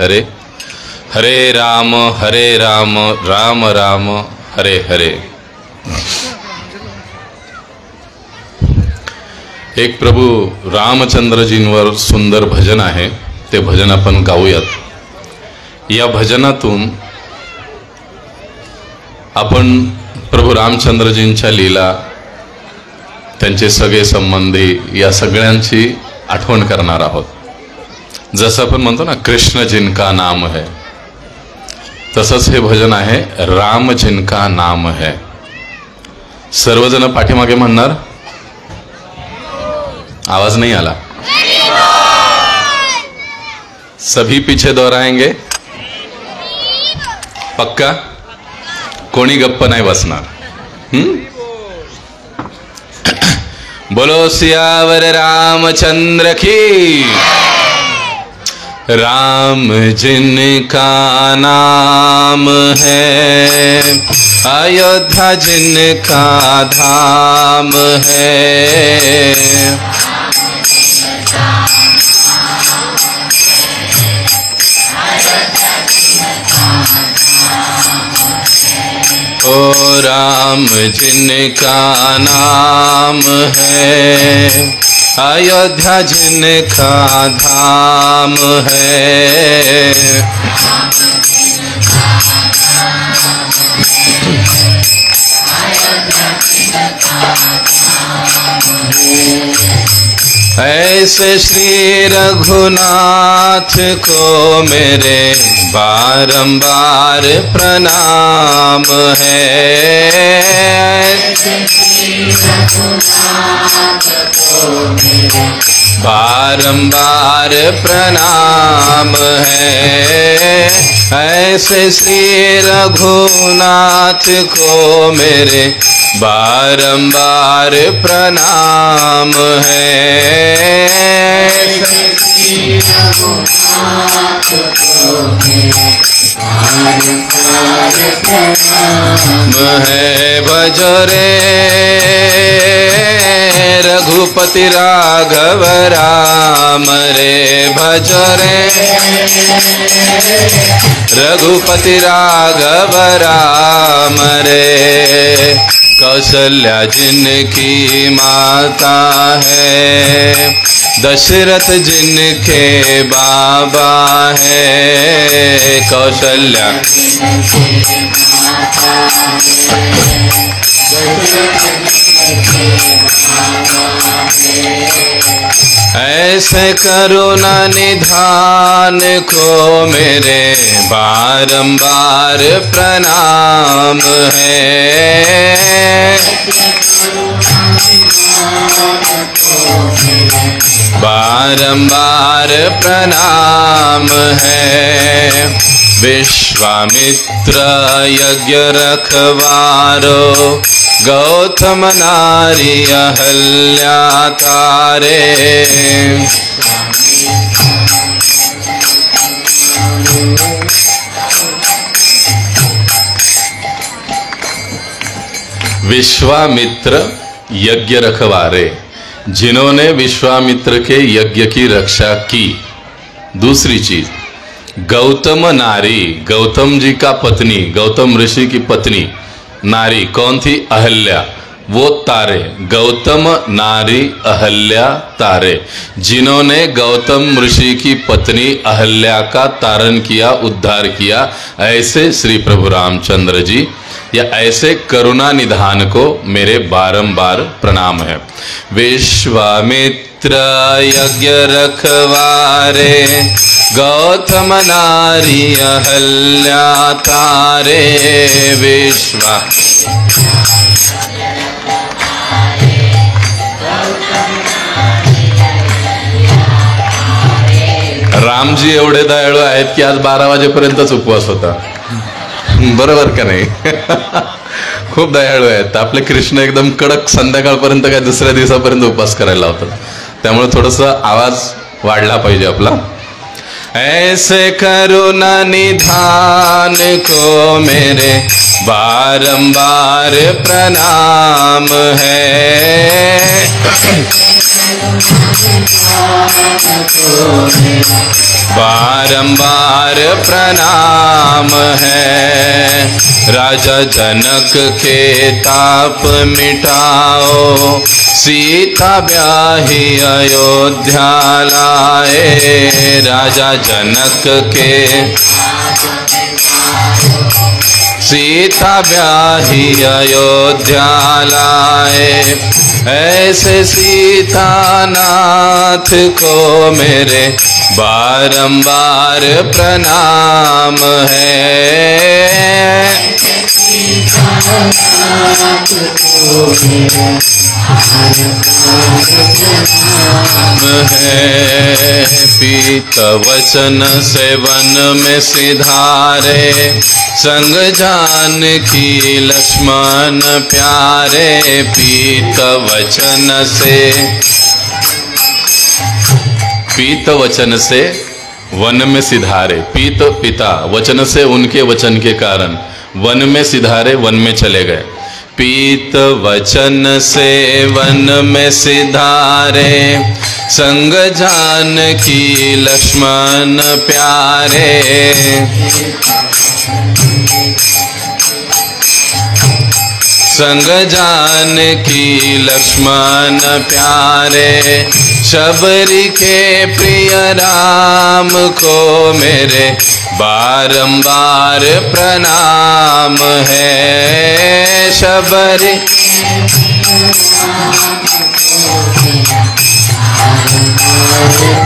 हरे, हरे राम राम राम हरे हरे। एक प्रभू रामचंद्रजींवर सुंदर भजन आहे, ते भजन आपण गाऊयात। या भजनातून आपण प्रभू रामचंद्रजींच्या लीला, त्यांचे सगळे संबंधी या सगळ्यांची आठवण करणार आहोत। जसं आपण म्हणतो ना कृष्ण जिनका नाम है, तसंच हे भजन आहे राम जिनका नाम है। सर्वजण पाठीमागे म्हणणार, आवाज नहीं आला, सभी पीछे दोहराएंगे, पक्का? कोणी गप्प नाही बसणार। बोलो सियावर रामचंद्र की। राम जिनका नाम है, अयोध्या जिनका धाम है। ओ राम जिनका नाम है, अयोध्या जिनका धाम है। ऐसे श्री रघुनाथ को मेरे बारंबार प्रणाम है। बारंबार प्रणाम है। ऐसे श्री रघुनाथ को मेरे बारंबार प्रणाम है। भजो रे रघुपति राघव राम रे, भजो रे रघुपति राघव राम रे। कौशल्या जिनकी माता है, दशरथ जिनके बाबा है। कौशल्या ऐसे करुणा निधान को मेरे बारंबार प्रणाम है। बारंबार प्रणाम है। विश्वामित्र यज्ञ रखवारो, गौतम नारी अहल्या तारे। विश्वामित्र यज्ञ रखवारे, जिन्होंने विश्वामित्र के यज्ञ की रक्षा की। दूसरी चीज, गौतम नारी, गौतम जी का पत्नी, गौतम ऋषि की पत्नी नारी कौन थी? अहल्या। वो तारे, गौतम नारी अहल्या तारे, जिन्होंने गौतम ऋषि की पत्नी अहल्या का तारण किया, उद्धार किया। ऐसे श्री प्रभु रामचंद्र जी या ऐसे करुणा निधान को मेरे बारंबार प्रणाम है। विश्वामित्र यज्ञ रखवारे, गौतम नारी अहल्या तारे। विश्वा रामजी एवढे दयाळू आहेत की आज 12 वाजेपर्यंतच उपवास होता। बरोबर का नाही? खूप दयाळू आहेत आपले कृष्ण, एकदम कडक संध्याकाळपर्यंत काय दुसऱ्या दिवसापर्यंत उपवास करायला लावतात। त्यामुळे थोडंसं आवाज वाढला पाहिजे आपला। ऐसे करुणा निधान को मेरे बारंबार प्रणाम है। बारंबार प्रणाम है। राजा जनक के ताप मिटाओ, सीता ब्याही अयोध्या लाए। राजा जनक के सीता ब्याही अयोध्या लाए। ऐसे सीता नाथ को मेरे बारंबार प्रणाम है। पीत वचन से वन में सिधारे, संग जानकी लक्ष्मण प्यारे। पीत वचन से वन में सिधारे। पीत पिता, वचन से उनके वचन के कारण वन में सिधारे, वन में चले गए। पीत वचन से वन में सिधारे, संग जानकी लक्ष्मण प्यारे। संग जानकी लक्ष्मण प्यारे। शबरी के प्रिय राम को मेरे बारंबार प्रणाम है। शबरी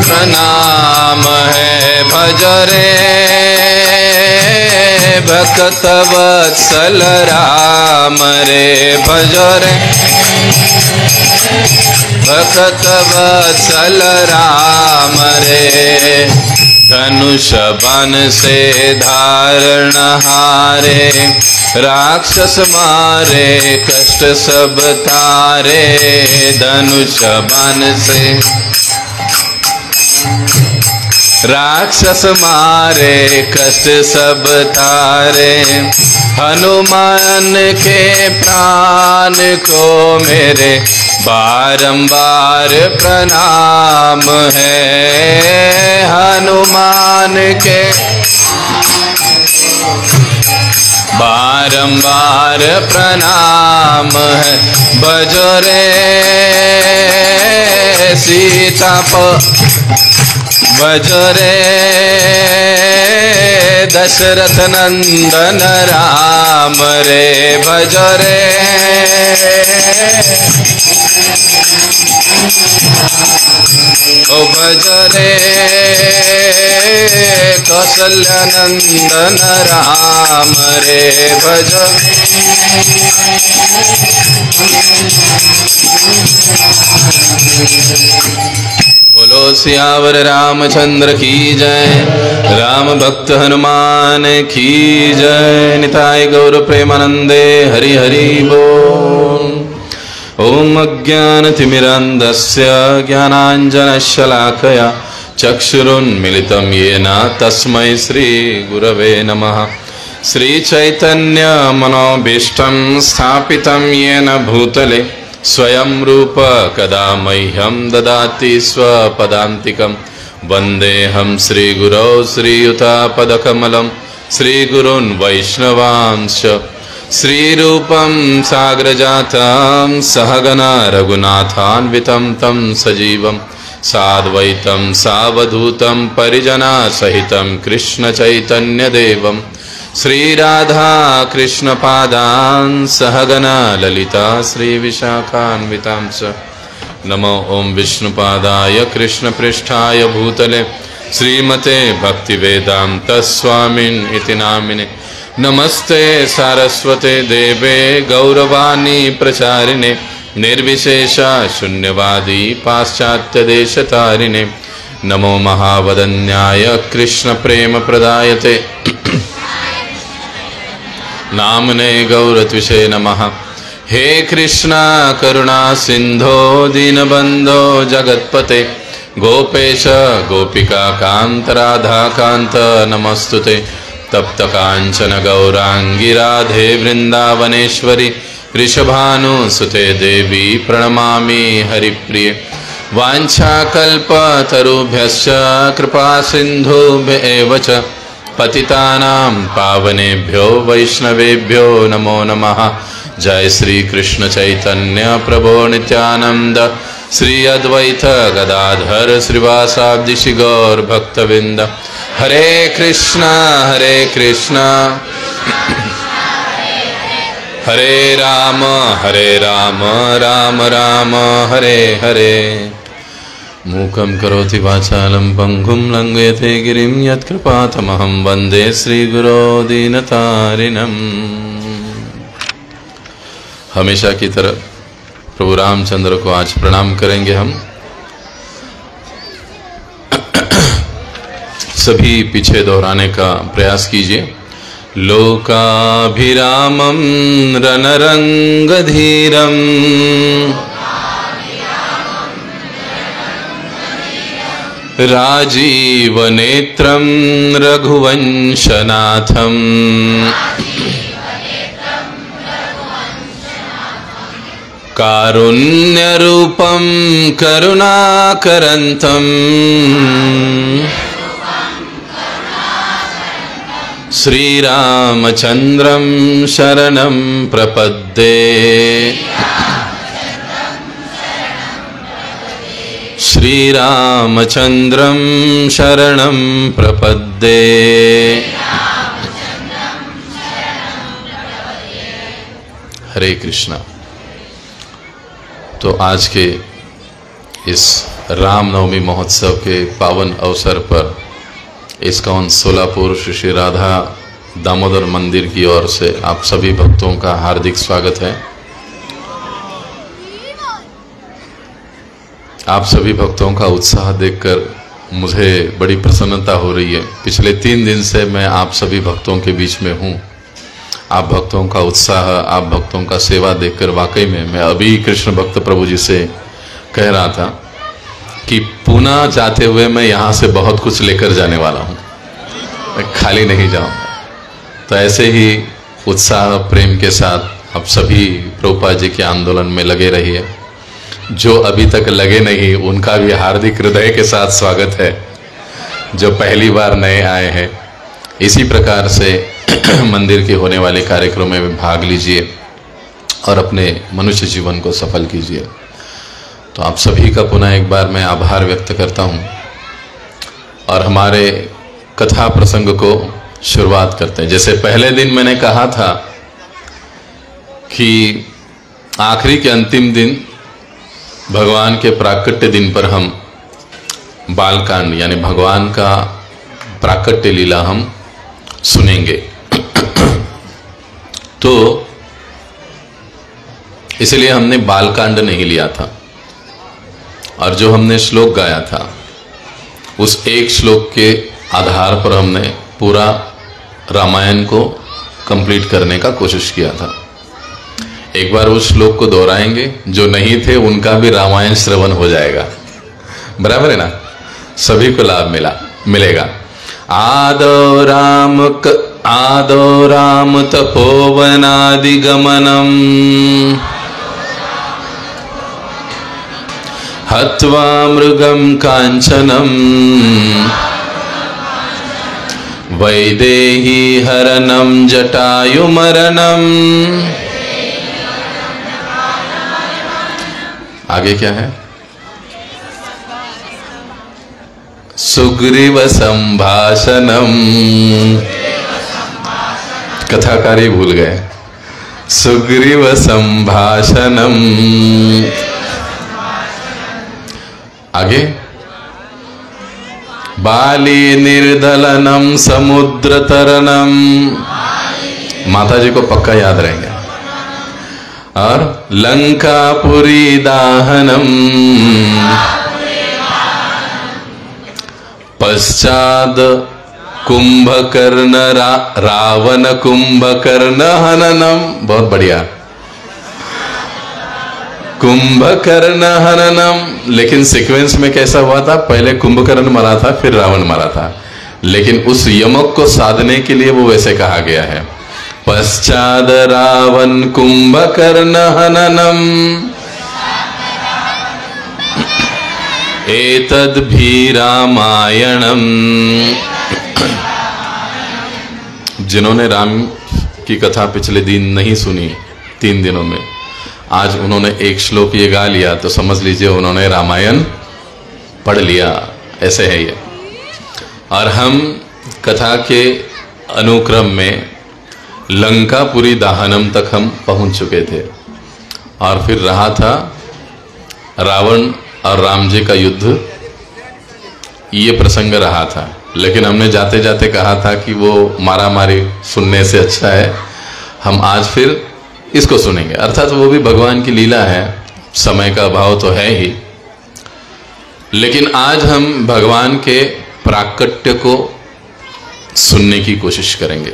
प्रणाम है। भजरे भक्त वत्सल राम रे। भजरे भक्त वत्सल राम रे। धनुष बन से धारण हारे, राक्षस मारे कष्ट सब तारे। धनुष बन से राक्षस मारे कष्ट सब तारे। हनुमान के प्राण को मेरे बारंबार प्रणाम है। हनुमान के बारंबार प्रणाम है। बजरे सीता बजरे दशरथ नंदन राम रे। भजरे ओ भजरे कौशल्य नंदन राम रे। भजरे बोलो सियावर रामचंद्र की जय। राम भक्त हनुमान की जय। निताय गौर प्रेमानंदे हरि हरि बोल। ओम अज्ञानतिमिरान्धस्य ज्ञानाञ्जनशलाकया चक्षुरुन्मिलितं येन तस्मै श्री गुरवे नमः। श्री चैतन्य मनोभीष्टं स्थापितं येन भूतले स्वयं रूप कदा मह्यं ददाति स्वपदान्तिकं। वन्देऽहं श्रीगुरौ श्रीयुतापदकमलं। श्रीगुरून् वैष्णवांश्च श्रीरूपं साग्रजातं सहगना रघुनाथान्वितं तं सजीवं साद्वैतं सावधूतं परिजनसहितं कृष्णचैतन्यदेवं श्रीराधा कृष्णपादान् सहगना ललिता श्रीविशाखान्वितांश्च। नमो ओं विष्णुपादाय कृष्णपृष्ठाय भूतले श्रीमते भक्तिवेदांत स्वामिन् इति नामिने। नमस्ते सारस्वते देवे गौरवाणी प्रचारिणे निर्विशेष शून्यवादी पाश्चात्य देशतारिणे। नमो महावदन्याय कृष्ण प्रेम प्रदायते नामने गौरत्विषे नमः। हे कृष्णा करुणा सिंधो दीनबंधो जगत्पते गोपेश गोपिका कांत राधा कांत नमस्तुते। तप्त कांचन गौरांगी राधे वृंदावनेश्वरी वृषभानुसुते देवी प्रणमामि हरिप्रिये। वाञ्छाकल्पतरुभ्यश्च कृपा सिन्धुभ्येव च पतितानां पावनेभ्यो वैष्णवेभ्यो नमो नमः। जय श्री कृष्ण चैतन्य प्रभो नित्यानंद श्री अद्वैत गदाधर श्रीवासादि श्री गौर भक्तविंद। हरे कृष्णा हरे राम राम राम हरे हरे। मूकं करोति वाचालं पंगुं लंघयते गिरिं यत्कृपातमहं वन्दे श्रीगुरो दीनतारिणम्। हमेशा की तरह प्रभु रामचंद्र को आज प्रणाम करेंगे हम। सभी पीछे दोहराने का प्रयास कीजिए। लोकाभिरामं रणरंगधीरं राजीवनेत्रं रघुवंशनाथं कारुण्यरूपं करुणाकरन्तं श्रीरामचन्द्रं शरणं प्रपद्ये। श्रीरामचन्द्रं शरणं प्रपद्ये। हरे कृष्णा। तो आज के इस रामनवमी महोत्सव के पावन अवसर पर इस्कॉन सोलापुर श्री राधा दामोदर मंदिर की ओर से आप सभी भक्तों का हार्दिक स्वागत है। आप सभी भक्तों का उत्साह देखकर मुझे बड़ी प्रसन्नता हो रही है। पिछले 3 दिन से मैं आप सभी भक्तों के बीच में हूँ। आप भक्तों का उत्साह, आप भक्तों का सेवा देखकर वाकई में मैं अभी कृष्ण भक्त प्रभु जी से कह रहा था कि पुणे जाते हुए मैं यहाँ से बहुत कुछ लेकर जाने वाला हूँ, मैं खाली नहीं जाऊँगा। तो ऐसे ही उत्साह प्रेम के साथ आप सभी प्रभुपाद जी के आंदोलन में लगे रहिए। जो अभी तक लगे नहीं उनका भी हार्दिक हृदय के साथ स्वागत है। जो पहली बार नए आए हैं, इसी प्रकार से मंदिर के होने वाले कार्यक्रमों में भाग लीजिए और अपने मनुष्य जीवन को सफल कीजिए। तो आप सभी का पुनः एक बार मैं आभार व्यक्त करता हूँ और हमारे कथा प्रसंग को शुरुआत करते हैं। जैसे पहले दिन मैंने कहा था कि आखिरी के अंतिम दिन भगवान के प्राकट्य दिन पर हम बालकांड यानी भगवान का प्राकट्य लीला हम सुनेंगे। तो इसलिए हमने बालकांड नहीं लिया था और जो हमने श्लोक गाया था उस एक श्लोक के आधार पर हमने पूरा रामायण को कंप्लीट करने का कोशिश किया था। एक बार उस श्लोक को दोहराएंगे, जो नहीं थे उनका भी रामायण श्रवण हो जाएगा। बराबर है ना? सभी को लाभ मिलेगा। आदो राम तपोवनादिगमनम हत्वा मृगम कांचनम वैदेही हरणम जटायुमरणम। आगे क्या है? सुग्रीव संभाषणम। कथाकारी भूल गए। सुग्रीव संभाषणम। आगे बाली निर्दलनम समुद्र तरनम। माता जी को पक्का याद रहेंगे। और लंकापुरी दाहनम। पश्चात कुंभकर्ण रावण कुंभकर्ण हननम। बहुत बढ़िया, कुंभकर्ण हननम। लेकिन सीक्वेंस में कैसा हुआ था? पहले कुंभकर्ण मरा था, फिर रावण मरा था। लेकिन उस यमक को साधने के लिए वो वैसे कहा गया है। पश्चाद रावण कुंभकर्ण हननम एतद भी रामायणम। जिन्होंने राम की कथा पिछले दिन नहीं सुनी 3 दिनों में, आज उन्होंने एक श्लोक ये गा लिया तो समझ लीजिए उन्होंने रामायण पढ़ लिया, ऐसे है ये। और हम कथा के अनुक्रम में लंकापुरी दहनम तक हम पहुंच चुके थे और फिर रहा था रावण और राम जी का युद्ध, ये प्रसंग रहा था। लेकिन हमने जाते जाते कहा था कि वो मारा मारी सुनने से अच्छा है हम आज फिर इसको सुनेंगे। अर्थात वो भी भगवान की लीला है, समय का अभाव तो है ही, लेकिन आज हम भगवान के प्राकट्य को सुनने की कोशिश करेंगे।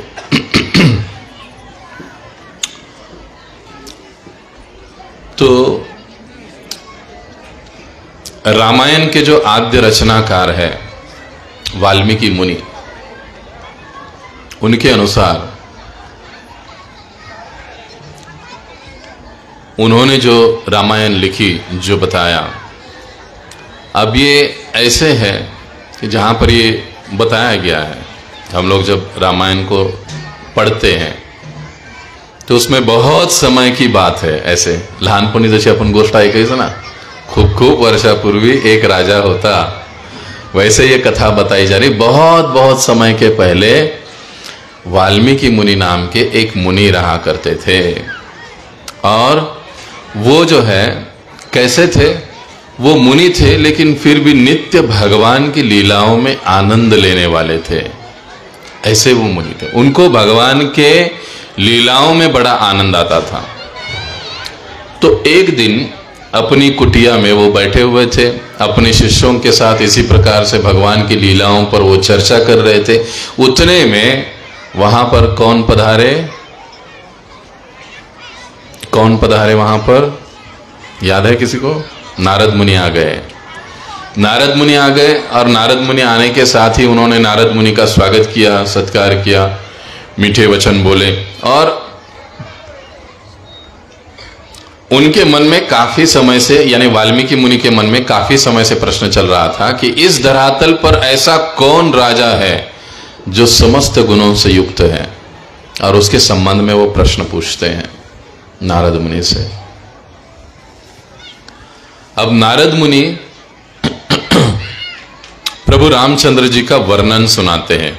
तो रामायण के जो आद्य रचनाकार है वाल्मीकि मुनि, उनके अनुसार उन्होंने जो रामायण लिखी, जो बताया, अब ये ऐसे है कि जहाँ पर ये बताया गया है, हम लोग जब रामायण को पढ़ते हैं तो उसमें बहुत समय की बात है। ऐसे लहानपणी जशी आपण गोष्ट ऐकायचो ना, खूप खूप वर्षापूर्वी एक राजा होता, वैसे ये कथा बताई जा रही। बहुत बहुत समय के पहले वाल्मीकि मुनि नाम के एक मुनि रहा करते थे, और वो जो है कैसे थे, वो मुनि थे लेकिन फिर भी नित्य भगवान की लीलाओं में आनंद लेने वाले थे। ऐसे वो मुनि थे, उनको भगवान के लीलाओं में बड़ा आनंद आता था। तो एक दिन अपनी कुटिया में वो बैठे हुए थे, अपने शिष्यों के साथ इसी प्रकार से भगवान की लीलाओं पर वो चर्चा कर रहे थे। उतने में वहां पर कौन पधारे, कौन पधारे वहां पर, याद है किसी को? नारद मुनि आ गए। नारद मुनि आ गए और नारद मुनि आने के साथ ही उन्होंने नारद मुनि का स्वागत किया, सत्कार किया, मीठे वचन बोले। और उनके मन में काफी समय से, यानी वाल्मीकि मुनि के मन में काफी समय से प्रश्न चल रहा था कि इस धरातल पर ऐसा कौन राजा है जो समस्त गुणों से युक्त है, और उसके संबंध में वो प्रश्न पूछते हैं नारद मुनि से। अब नारद मुनि प्रभु रामचंद्र जी का वर्णन सुनाते हैं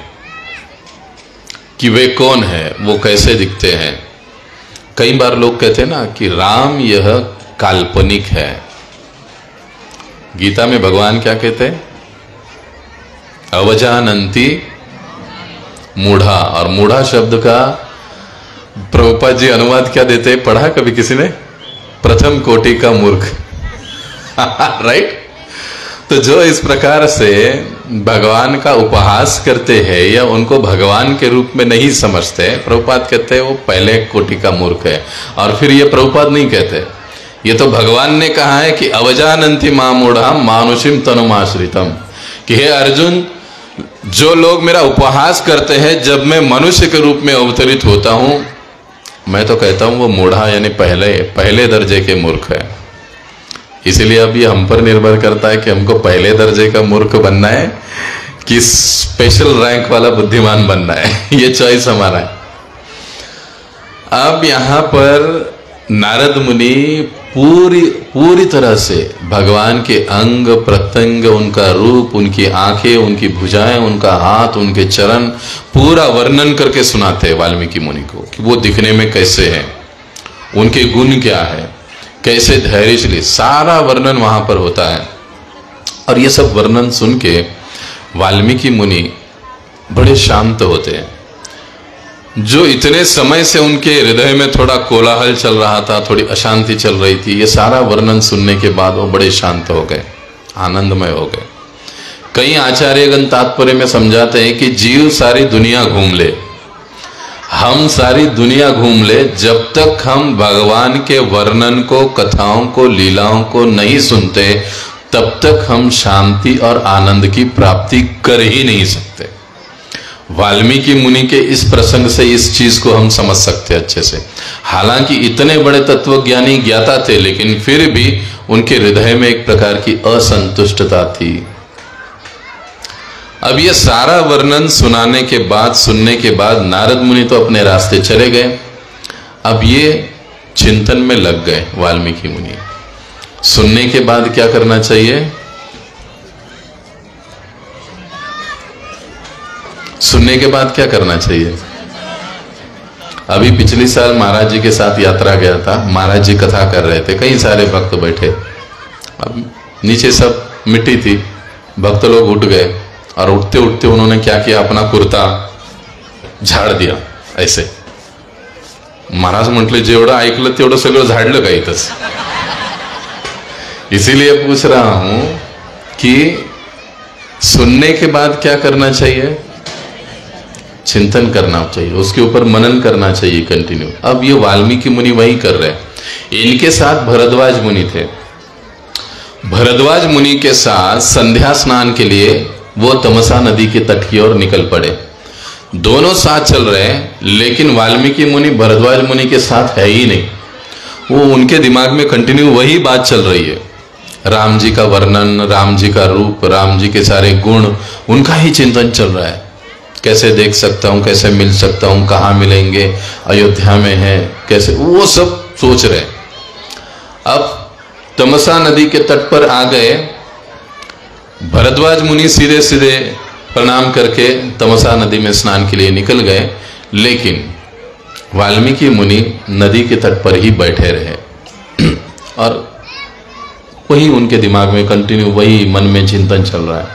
कि वे कौन है, वो कैसे दिखते हैं। कई बार लोग कहते हैं ना कि राम यह काल्पनिक है। गीता में भगवान क्या कहते हैं? अवजानन्ति मूढ़ा। और मूढ़ा शब्द का प्रभुपाद जी अनुवाद क्या देते हैं, पढ़ा कभी किसी ने? प्रथम कोटि का मूर्ख। राइट। तो जो इस प्रकार से भगवान का उपहास करते हैं या उनको भगवान के रूप में नहीं समझते, प्रभुपाद कहते हैं वो पहले कोटि का मूर्ख है। और फिर ये प्रभुपाद नहीं कहते, ये तो भगवान ने कहा है कि अवजानन्ति मां मूढ़ा मानुषिम तनुमाश्रितम, कि हे अर्जुन, जो लोग मेरा उपहास करते हैं जब मैं मनुष्य के रूप में अवतरित होता हूं, मैं तो कहता हूं वो मूढ़ा यानी पहले दर्जे के मूर्ख है। इसीलिए अब ये हम पर निर्भर करता है कि हमको पहले दर्जे का मूर्ख बनना है कि स्पेशल रैंक वाला बुद्धिमान बनना है। ये चॉइस हमारा है। अब यहां पर नारद मुनि पूरी तरह से भगवान के अंग प्रत्यंग, उनका रूप, उनकी आंखें, उनकी भुजाएं, उनका हाथ, उनके चरण, पूरा वर्णन करके सुनाते हैं वाल्मीकि मुनि को कि वो दिखने में कैसे हैं, उनके गुण क्या है, कैसे धैर्यशील, सारा वर्णन वहां पर होता है। और ये सब वर्णन सुन के वाल्मीकि मुनि बड़े शांत होते हैं। जो इतने समय से उनके हृदय में थोड़ा कोलाहल चल रहा था, थोड़ी अशांति चल रही थी, ये सारा वर्णन सुनने के बाद वो बड़े शांत हो गए, आनंदमय हो गए। कई आचार्यगण तात्पर्य में समझाते हैं कि जीव सारी दुनिया घूम ले, हम सारी दुनिया घूम ले, जब तक हम भगवान के वर्णन को, कथाओं को, लीलाओं को नहीं सुनते, तब तक हम शांति और आनंद की प्राप्ति कर ही नहीं सकते। वाल्मीकि मुनि के इस प्रसंग से इस चीज को हम समझ सकते हैं अच्छे से। हालांकि इतने बड़े तत्वज्ञानी ज्ञाता थे, लेकिन फिर भी उनके हृदय में एक प्रकार की असंतुष्टता थी। अब ये सारा वर्णन सुनाने के बाद, सुनने के बाद नारद मुनि तो अपने रास्ते चले गए। अब ये चिंतन में लग गए वाल्मीकि मुनि। सुनने के बाद क्या करना चाहिए? सुनने के बाद क्या करना चाहिए? अभी पिछली साल महाराज जी के साथ यात्रा गया था। महाराज जी कथा कर रहे थे, कई सारे भक्त बैठे। अब नीचे सब मिट्टी थी, भक्त लोग उठ गए और उठते उठते उन्होंने क्या किया, अपना कुर्ता झाड़ दिया ऐसे। महाराज म्हटले जेवढं ऐकलं तेवढं सगळं झाडलं का इथंच? इसीलिए पूछ रहा हूं कि सुनने के बाद क्या करना चाहिए? चिंतन करना चाहिए, उसके ऊपर मनन करना चाहिए कंटिन्यू। अब ये वाल्मीकि मुनि वही कर रहे हैं। इनके साथ भरद्वाज मुनि थे। भरद्वाज मुनि के साथ संध्या स्नान के लिए वो तमसा नदी के तट की ओर निकल पड़े। दोनों साथ चल रहे हैं, लेकिन वाल्मीकि मुनि भरद्वाज मुनि के साथ है ही नहीं। वो उनके दिमाग में कंटिन्यू वही बात चल रही है, राम जी का वर्णन, राम जी का रूप, राम जी के सारे गुण, उनका ही चिंतन चल रहा है। कैसे देख सकता हूं, कैसे मिल सकता हूं, कहां मिलेंगे, अयोध्या में है कैसे, वो सब सोच रहे। अब तमसा नदी के तट पर आ गए। भरद्वाज मुनि सीधे सीधे प्रणाम करके तमसा नदी में स्नान के लिए निकल गए, लेकिन वाल्मीकि मुनि नदी के तट पर ही बैठे रहे और वही उनके दिमाग में कंटिन्यू वही मन में चिंतन चल रहा है,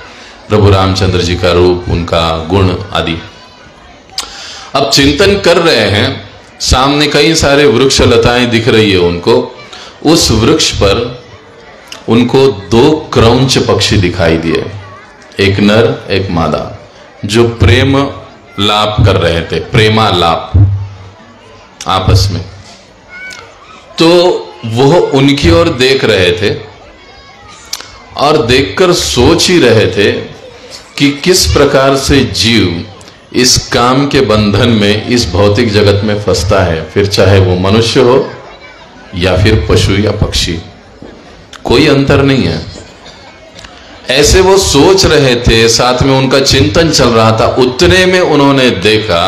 प्रभु रामचंद्र जी का रूप, उनका गुण आदि। अब चिंतन कर रहे हैं, सामने कई सारे वृक्ष लताएं दिख रही है उनको। उस वृक्ष पर उनको 2 क्रौंच पक्षी दिखाई दिए, एक नर एक मादा, जो प्रेम लाप कर रहे थे, प्रेमालाप आपस में। तो वह उनकी ओर देख रहे थे और देखकर सोच ही रहे थे कि किस प्रकार से जीव इस काम के बंधन में, इस भौतिक जगत में फंसता है, फिर चाहे वो मनुष्य हो या फिर पशु या पक्षी, कोई अंतर नहीं है। ऐसे वो सोच रहे थे, साथ में उनका चिंतन चल रहा था। उतने में उन्होंने देखा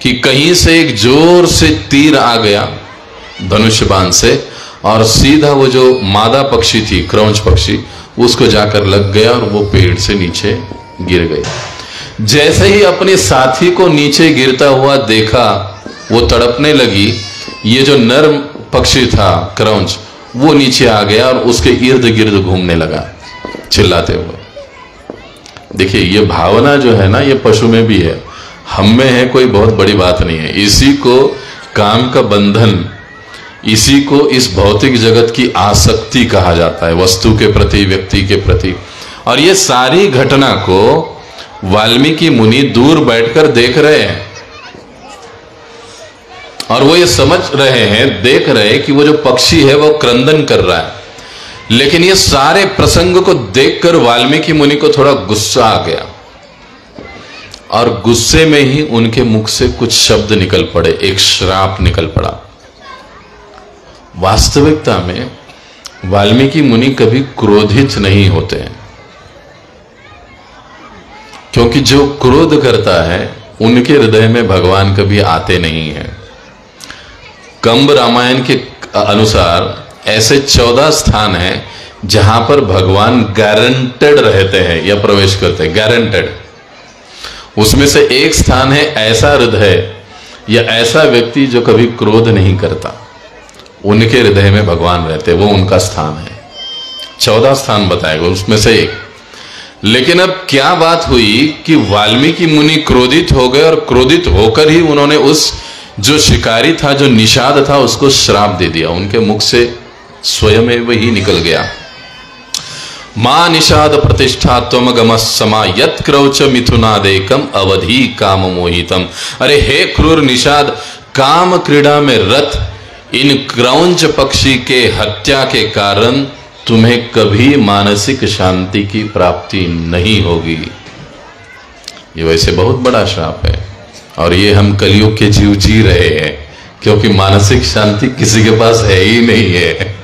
कि कहीं से एक जोर से तीर आ गया धनुष्य बाण से, और सीधा वो जो मादा पक्षी थी, क्रौंच पक्षी, उसको जाकर लग गया और वो पेड़ से नीचे गिर गई। जैसे ही अपने साथी को नीचे गिरता हुआ देखा, वो तड़पने लगी। ये जो नर पक्षी था क्रौंच, वो नीचे आ गया और उसके इर्द गिर्द घूमने लगा चिल्लाते हुए। देखिए, ये भावना जो है ना, ये पशु में भी है, हम में है, कोई बहुत बड़ी बात नहीं है। इसी को काम का बंधन, इसी को इस भौतिक जगत की आसक्ति कहा जाता है, वस्तु के प्रति, व्यक्ति के प्रति। और ये सारी घटना को वाल्मीकि मुनि दूर बैठकर देख रहे हैं और वो ये समझ रहे हैं, देख रहे हैं कि वो जो पक्षी है वो क्रंदन कर रहा है। लेकिन ये सारे प्रसंग को देखकर वाल्मीकि मुनि को थोड़ा गुस्सा आ गया और गुस्से में ही उनके मुख से कुछ शब्द निकल पड़े, एक श्राप निकल पड़ा। वास्तविकता में वाल्मीकि मुनि कभी क्रोधित नहीं होते हैं, क्योंकि जो क्रोध करता है उनके हृदय में भगवान कभी आते नहीं हैं। कंब रामायण के अनुसार ऐसे 14 स्थान हैं जहां पर भगवान गारंटेड रहते हैं या प्रवेश करते हैं, गारंटेड। उसमें से एक स्थान है ऐसा हृदय या ऐसा व्यक्ति जो कभी क्रोध नहीं करता, उनके हृदय में भगवान रहते, वो उनका स्थान है। 14 स्थान बताएगा, उसमें से एक। लेकिन अब क्या बात हुई कि वाल्मीकि मुनि क्रोधित हो गए और क्रोधित होकर ही उन्होंने उस जो शिकारी था, जो निषाद था, उसको श्राप दे दिया। उनके मुख से स्वयं वही निकल गया, मां निषाद प्रतिष्ठा त्वम गम समा यत क्रौच मिथुनादेकम अवधि काम मोहितम। अरे हे क्रूर निषाद, काम क्रीड़ा में रत इन क्रौंच पक्षी के हत्या के कारण तुम्हें कभी मानसिक शांति की प्राप्ति नहीं होगी। ये वैसे बहुत बड़ा श्राप है, और ये हम कलयुग के जीव जी रहे हैं, क्योंकि मानसिक शांति किसी के पास है ही नहीं है।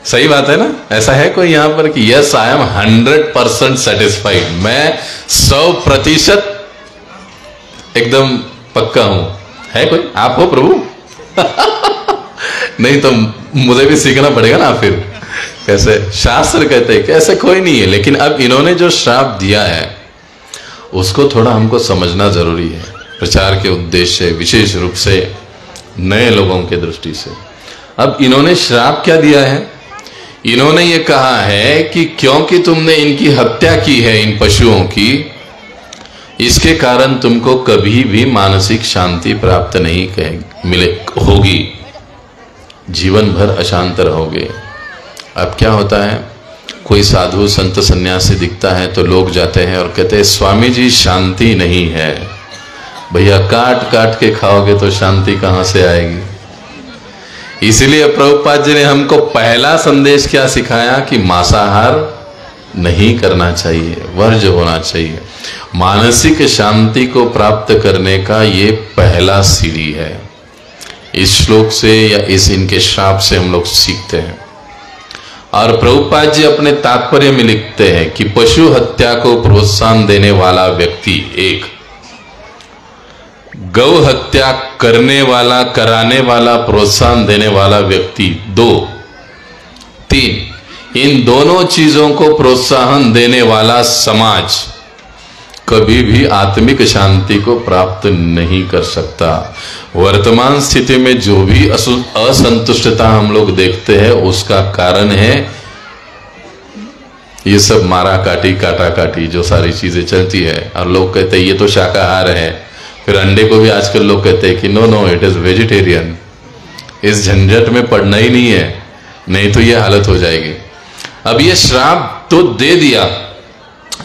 सही बात है ना? ऐसा है कोई यहां पर कि यस आई एम 100% सेटिस्फाइड, मैं 100% एकदम पक्का हूं? है कोई? आप हो प्रभु? नहीं तो मुझे भी सीखना पड़ेगा ना फिर। कैसे? शास्त्र कहते हैं कैसे कोई नहीं है, लेकिन अब इन्होंने जो श्राप दिया है उसको थोड़ा हमको समझना जरूरी है, प्रचार के उद्देश्य से, विशेष रूप से नए लोगों के दृष्टि से। अब इन्होंने श्राप क्या दिया है? इन्होंने ये कहा है कि क्योंकि तुमने इनकी हत्या की है, इन पशुओं की, इसके कारण तुमको कभी भी मानसिक शांति प्राप्त नहीं मिले होगी, जीवन भर अशांत रहोगे। अब क्या होता है, कोई साधु संत सन्यासी दिखता है तो लोग जाते हैं और कहते हैं स्वामी जी शांति नहीं है। भैया काट काट के खाओगे तो शांति कहां से आएगी? इसलिए प्रभुपाद जी ने हमको पहला संदेश क्या सिखाया कि मांसाहार नहीं करना चाहिए, वर्ज्य होना चाहिए। मानसिक शांति को प्राप्त करने का ये पहला सीढ़ी है। इस श्लोक से या इस इनके श्राप से हम लोग सीखते हैं। और प्रभुपाद जी अपने तात्पर्य में लिखते हैं कि पशु हत्या को प्रोत्साहन देने वाला व्यक्ति 1, गौ हत्या करने वाला, कराने वाला, प्रोत्साहन देने वाला व्यक्ति 2, 3, इन दोनों चीजों को प्रोत्साहन देने वाला समाज कभी भी आत्मिक शांति को प्राप्त नहीं कर सकता। वर्तमान स्थिति में जो भी असंतुष्टता हम लोग देखते हैं उसका कारण है ये सब मारा काटी, काटा काटी जो सारी चीजें चलती है। और लोग कहते हैं ये तो शाकाहार है, फिर अंडे को भी आजकल लोग कहते हैं कि no no it is vegetarian. इस झंझट में पड़ना ही नहीं है, नहीं तो ये हालत हो जाएगी। अब ये श्राप तो दे दिया,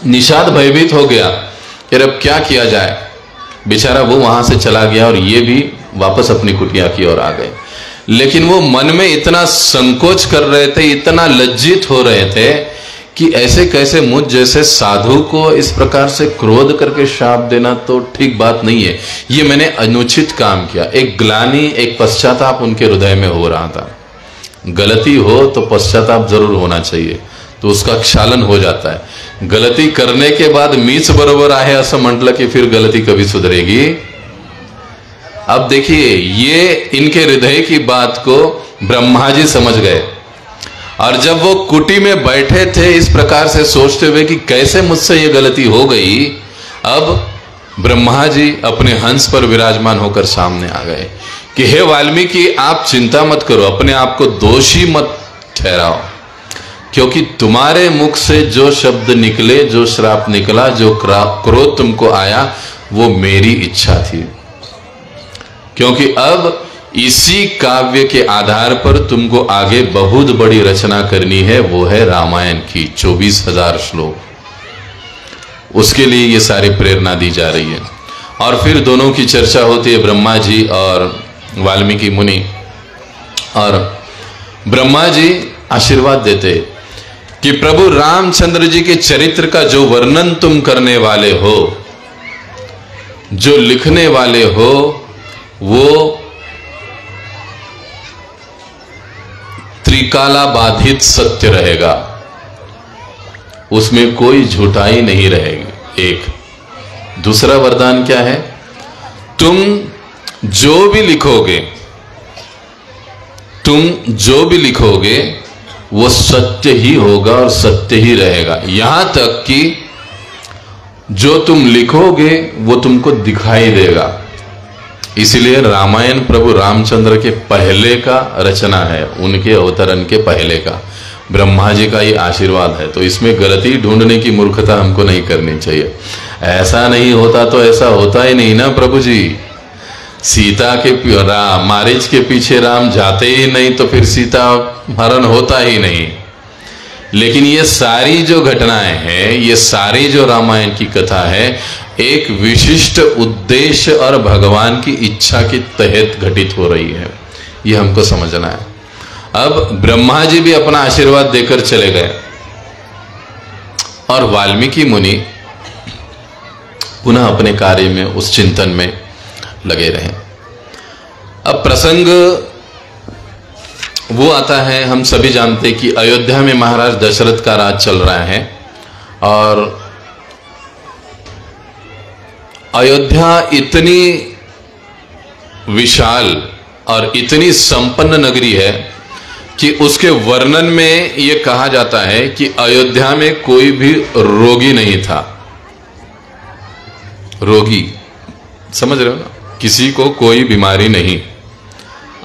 निषाद भयभीत हो गया, फिर अब क्या किया जाए? बेचारा वो वहां से चला गया और ये भी वापस अपनी कुटिया की ओर आ गए। लेकिन वो मन में इतना संकोच कर रहे थे, इतना लज्जित हो रहे थे कि ऐसे कैसे मुझ जैसे साधु को इस प्रकार से क्रोध करके श्राप देना तो ठीक बात नहीं है, ये मैंने अनुचित काम किया। एक ग्लानि, एक पश्चाताप उनके हृदय में हो रहा था। गलती हो तो पश्चाताप जरूर होना चाहिए, तो उसका क्षालन हो जाता है। गलती करने के बाद मीच बरोबर आहे असं म्हटलं की फिर गलती कभी सुधरेगी? अब देखिए ये इनके हृदय की बात को ब्रह्मा जी समझ गए, और जब वो कुटी में बैठे थे इस प्रकार से सोचते हुए कि कैसे मुझसे ये गलती हो गई, अब ब्रह्मा जी अपने हंस पर विराजमान होकर सामने आ गए कि हे वाल्मीकि, आप चिंता मत करो, अपने आप को दोषी मत ठहराओ, क्योंकि तुम्हारे मुख से जो शब्द निकले, जो श्राप निकला, जो क्रोध तुमको आया, वो मेरी इच्छा थी। क्योंकि अब इसी काव्य के आधार पर तुमको आगे बहुत बड़ी रचना करनी है, वो है रामायण की 24,000 श्लोक। उसके लिए ये सारी प्रेरणा दी जा रही है। और फिर दोनों की चर्चा होती है, ब्रह्मा जी और वाल्मीकि मुनि। और ब्रह्मा जी आशीर्वाद देते कि प्रभु रामचंद्र जी के चरित्र का जो वर्णन तुम करने वाले हो, जो लिखने वाले हो, वो त्रिकाला बाधित सत्य रहेगा, उसमें कोई झूठाई नहीं रहेगी। एक दूसरा वरदान क्या है? तुम जो भी लिखोगे वो सत्य ही होगा और सत्य ही रहेगा। यहां तक कि जो तुम लिखोगे वो तुमको दिखाई देगा। इसलिए रामायण प्रभु रामचंद्र के पहले का रचना है, उनके अवतरण के पहले का। ब्रह्मा जी का ये आशीर्वाद है, तो इसमें गलती ढूंढने की मूर्खता हमको नहीं करनी चाहिए। ऐसा नहीं होता तो ऐसा होता ही नहीं ना प्रभु जी। सीता के मारीच के पीछे राम जाते ही नहीं तो फिर सीता हरण होता ही नहीं। लेकिन ये सारी जो घटनाएं हैं, ये सारी जो रामायण की कथा है, एक विशिष्ट उद्देश्य और भगवान की इच्छा के तहत घटित हो रही है, ये हमको समझना है। अब ब्रह्मा जी भी अपना आशीर्वाद देकर चले गए और वाल्मीकि मुनि पुनः अपने कार्य में, उस चिंतन में लगे रहें। अब प्रसंग वो आता है, हम सभी जानते कि अयोध्या में महाराज दशरथ का राज चल रहा है और अयोध्या इतनी विशाल और इतनी संपन्न नगरी है कि उसके वर्णन में यह कहा जाता है कि अयोध्या में कोई भी रोगी नहीं था। रोगी समझ रहे हो ना, किसी को कोई बीमारी नहीं।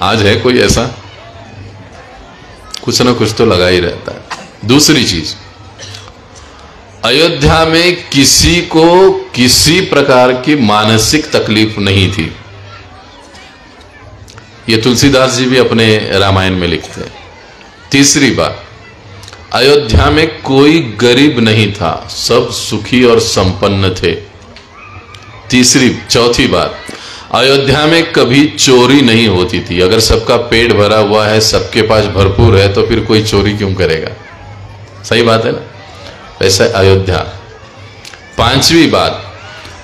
आज है कोई ऐसा? कुछ ना कुछ तो लगा ही रहता है। दूसरी चीज, अयोध्या में किसी को किसी प्रकार की मानसिक तकलीफ नहीं थी। ये तुलसीदास जी भी अपने रामायण में लिखते हैं। तीसरी बात, अयोध्या में कोई गरीब नहीं था, सब सुखी और संपन्न थे। चौथी बात, अयोध्या में कभी चोरी नहीं होती थी। अगर सबका पेट भरा हुआ है, सबके पास भरपूर है, तो फिर कोई चोरी क्यों करेगा? सही बात है ना? वैसे अयोध्या। पांचवी बात,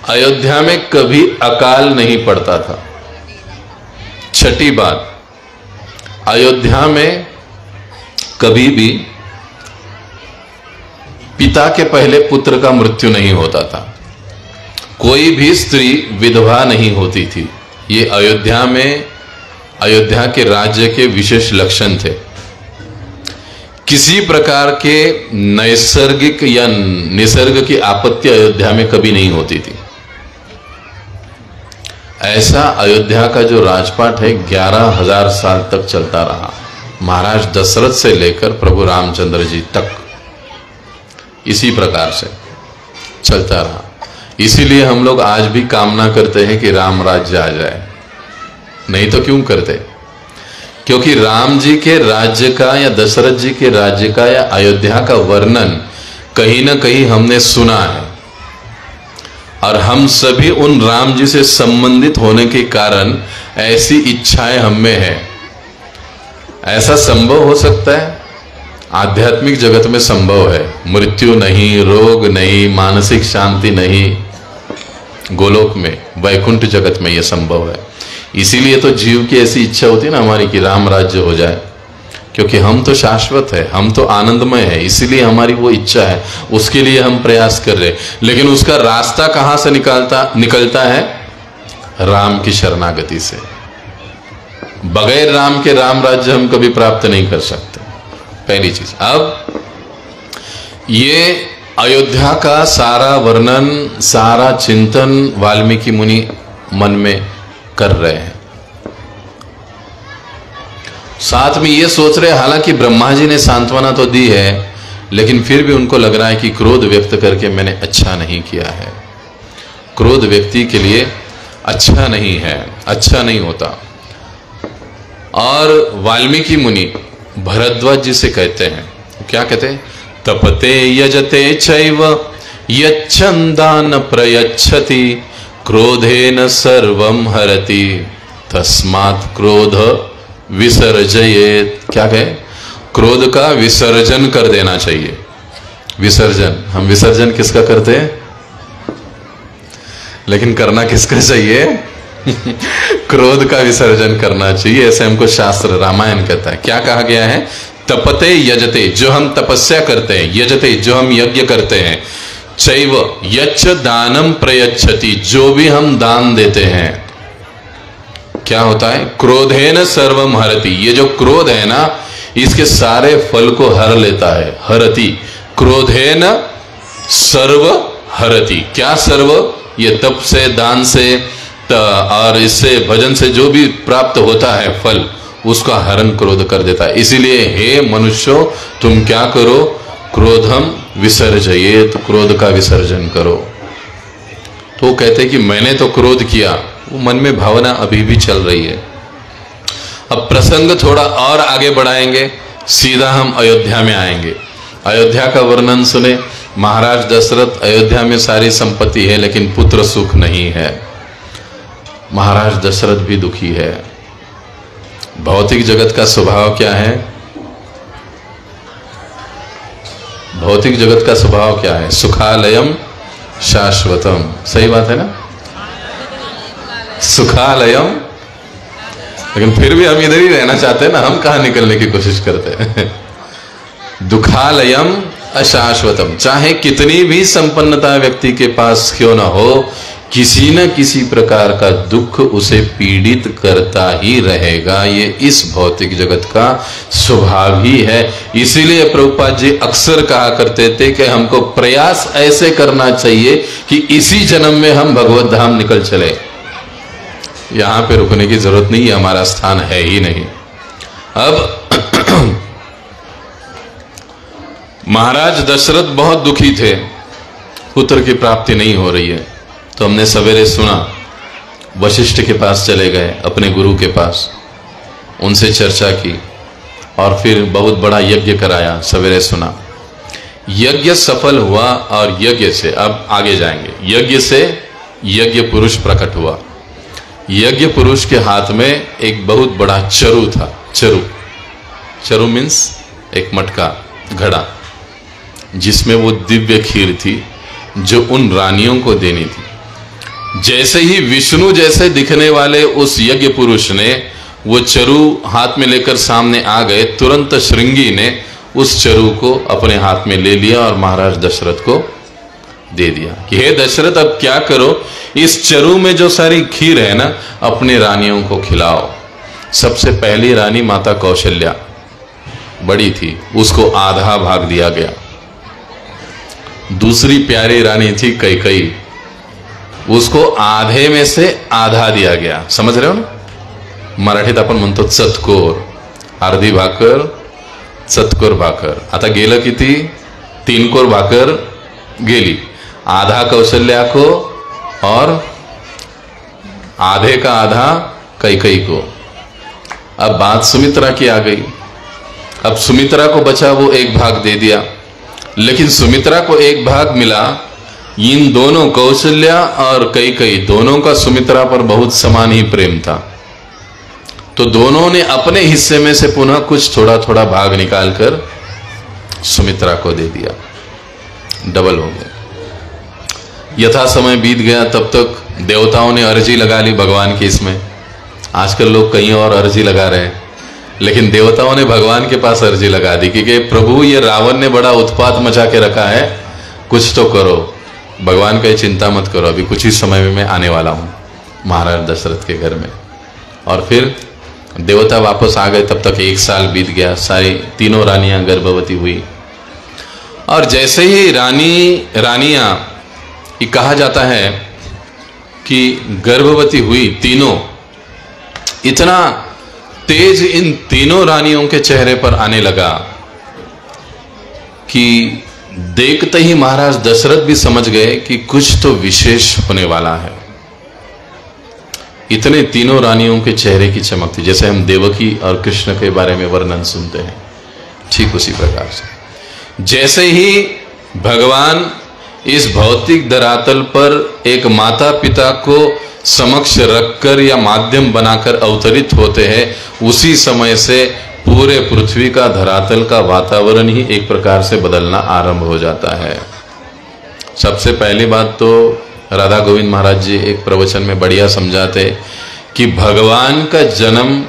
अयोध्या में कभी अकाल नहीं पड़ता था। छठी बात, अयोध्या में कभी भी पिता के पहले पुत्र का मृत्यु नहीं होता था। कोई भी स्त्री विधवा नहीं होती थी। ये अयोध्या में, अयोध्या के राज्य के विशेष लक्षण थे। किसी प्रकार के नैसर्गिक या निसर्ग की आपत्ति अयोध्या में कभी नहीं होती थी। ऐसा अयोध्या का जो राजपाट है 11,000 साल तक चलता रहा, महाराज दशरथ से लेकर प्रभु रामचंद्र जी तक इसी प्रकार से चलता रहा। इसीलिए हम लोग आज भी कामना करते हैं कि राम राज्य आ जाए। नहीं तो क्यों करते? क्योंकि राम जी के राज्य का या दशरथ जी के राज्य का या अयोध्या का वर्णन कहीं ना कहीं हमने सुना है, और हम सभी उन राम जी से संबंधित होने के कारण ऐसी इच्छाएं हम में है। ऐसा संभव हो सकता है? आध्यात्मिक जगत में संभव है। मृत्यु नहीं, रोग नहीं, मानसिक शांति नहीं। गोलोक में, वैकुंठ जगत में यह संभव है। इसीलिए तो जीव की ऐसी इच्छा होती है ना हमारी कि राम राज्य हो जाए, क्योंकि हम तो शाश्वत है, हम तो आनंदमय है। इसीलिए हमारी वो इच्छा है, उसके लिए हम प्रयास कर रहे हैं। लेकिन उसका रास्ता कहां से निकलता है? राम की शरणागति से। बगैर राम के राम राज्य हम कभी प्राप्त नहीं कर सकते। पहली चीज। अब ये अयोध्या का सारा वर्णन, सारा चिंतन वाल्मीकि मुनि मन में कर रहे हैं। साथ में ये सोच रहे, हालांकि ब्रह्मा जी ने सांत्वना तो दी है, लेकिन फिर भी उनको लग रहा है कि क्रोध व्यक्त करके मैंने अच्छा नहीं किया है। क्रोध व्यक्ति के लिए अच्छा नहीं है, अच्छा नहीं होता। और वाल्मीकि मुनि भरद्वाज जी से कहते हैं, क्या कहते हैं? तपते यजते चैव यच्छन्दान प्रयच्छति क्रोधेन सर्वं हरति तस्मात् क्रोध विसर्जयेत्। क्या कहे? क्रोध का विसर्जन कर देना चाहिए। विसर्जन, हम विसर्जन किसका करते हैं? लेकिन करना किसका चाहिए? क्रोध का विसर्जन करना चाहिए, ऐसे हमको शास्त्र रामायण कहता है। क्या कहा गया है? तपते यजते, जो हम तपस्या करते हैं, यजते जो हम यज्ञ करते हैं, चैव यच्च दानम प्रयच्छति, जो भी हम दान देते हैं, क्या होता है? क्रोधेन सर्वम हरति। ये जो क्रोध है ना, इसके सारे फल को हर लेता है। हरति, क्रोधेन सर्व हरति। क्या सर्व? ये तप से, दान से और इससे भजन से जो भी प्राप्त होता है फल, उसका हरण क्रोध कर देता है। इसीलिए हे मनुष्यों, तुम क्या करो? क्रोधम विसर्जयेत, क्रोध का विसर्जन करो। तो कहते कि मैंने तो क्रोध किया, वो मन में भावना अभी भी चल रही है। अब प्रसंग थोड़ा और आगे बढ़ाएंगे, सीधा हम अयोध्या में आएंगे। अयोध्या का वर्णन सुने। महाराज दशरथ, अयोध्या में सारी संपत्ति है लेकिन पुत्र सुख नहीं है। महाराज दशरथ भी दुखी है। भौतिक जगत का स्वभाव क्या है? भौतिक जगत का स्वभाव क्या है? सुखालयम शाश्वतम, सही बात है ना, सुखालयम। लेकिन फिर भी हम इधर ही रहना चाहते हैं ना, हम कहां निकलने की कोशिश करते हैं। दुखालयम अशाश्वतम, चाहे कितनी भी संपन्नता व्यक्ति के पास क्यों ना हो, किसी न किसी प्रकार का दुख उसे पीड़ित करता ही रहेगा। ये इस भौतिक जगत का स्वभाव ही है। इसीलिए प्रभुपाद जी अक्सर कहा करते थे कि हमको प्रयास ऐसे करना चाहिए कि इसी जन्म में हम भगवत धाम निकल चले। यहां पे रुकने की जरूरत नहीं है, हमारा स्थान है ही नहीं। अब महाराज दशरथ बहुत दुखी थे, पुत्र की प्राप्ति नहीं हो रही है। तो हमने सवेरे सुना, वशिष्ठ के पास चले गए, अपने गुरु के पास, उनसे चर्चा की और फिर बहुत बड़ा यज्ञ कराया। सवेरे सुना, यज्ञ सफल हुआ और यज्ञ से अब आगे जाएंगे। यज्ञ से यज्ञ पुरुष प्रकट हुआ। यज्ञ पुरुष के हाथ में एक बहुत बड़ा चरु था। चरु मीन्स एक मटका, घड़ा, जिसमें वो दिव्य खीर थी जो उन रानियों को देनी थी। जैसे ही विष्णु जैसे दिखने वाले उस यज्ञ पुरुष ने वो चरु हाथ में लेकर सामने आ गए, तुरंत श्रृंगी ने उस चरु को अपने हाथ में ले लिया और महाराज दशरथ को दे दिया कि हे दशरथ, अब क्या करो, इस चरु में जो सारी खीर है ना, अपने रानियों को खिलाओ। सबसे पहली रानी माता कौशल्या बड़ी थी, उसको आधा भाग दिया गया। दूसरी प्यारी रानी थी कैकेयी, उसको आधे में से आधा दिया गया। समझ रहे हो ना, मराठीत आपण म्हणतो चतकोर, अर्धी भाकर चतकोर भाकर। आता गेलं किती, 3 कोर भाकर गेली, आधा कौशल्या को और आधे का आधा कैकेयी को। अब बात सुमित्रा की आ गई। अब सुमित्रा को बचा वो एक भाग दे दिया, लेकिन सुमित्रा को एक भाग मिला, इन दोनों कौशल्या और कैकेयी दोनों का सुमित्रा पर बहुत समान ही प्रेम था। तो दोनों ने अपने हिस्से में से पुनः कुछ थोड़ा थोड़ा भाग निकालकर सुमित्रा को दे दिया, डबल हो गया। यथा समय बीत गया, तब तक देवताओं ने अर्जी लगा ली भगवान की। इसमें आजकल लोग कहीं और अर्जी लगा रहे हैं, लेकिन देवताओं ने भगवान के पास अर्जी लगा दी कि प्रभु, ये रावण ने बड़ा उत्पात मचा के रखा है, कुछ तो करो। भगवान कहे चिंता मत करो, अभी कुछ ही समय में मैं आने वाला हूं महाराज दशरथ के घर में। और फिर देवता वापस आ गए। तब तक 1 साल बीत गया, सारी तीनों रानियां गर्भवती हुई। और जैसे ही रानियां, ये कहा जाता है कि गर्भवती हुई तीनों, इतना तेज इन तीनों रानियों के चेहरे पर आने लगा कि देखते ही महाराज दशरथ भी समझ गए कि कुछ तो विशेष होने वाला है। इतने तीनों रानियों के चेहरे की चमक थी, जैसे हम देवकी और कृष्ण के बारे में वर्णन सुनते हैं, ठीक उसी प्रकार से। जैसे ही भगवान इस भौतिक धरातल पर एक माता पिता को समक्ष रखकर या माध्यम बनाकर अवतरित होते हैं, उसी समय से पूरे पृथ्वी का धरातल का वातावरण ही एक प्रकार से बदलना आरंभ हो जाता है। सबसे पहली बात तो राधा गोविंद महाराज जी एक प्रवचन में बढ़िया समझाते कि भगवान का जन्म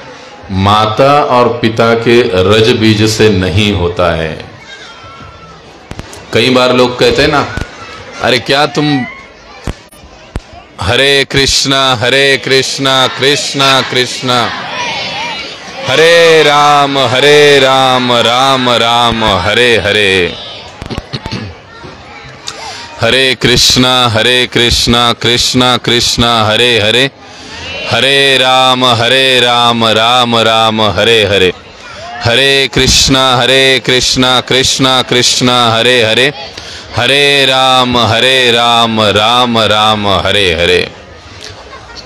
माता और पिता के रज बीज से नहीं होता है। कई बार लोग कहते हैं ना, अरे क्या तुम हरे कृष्णा कृष्णा कृष्णा हरे राम राम राम हरे हरे, हरे कृष्णा कृष्णा कृष्णा हरे हरे, हरे राम राम राम हरे हरे, हरे कृष्णा कृष्णा कृष्णा हरे हरे, हरे राम राम राम हरे हरे।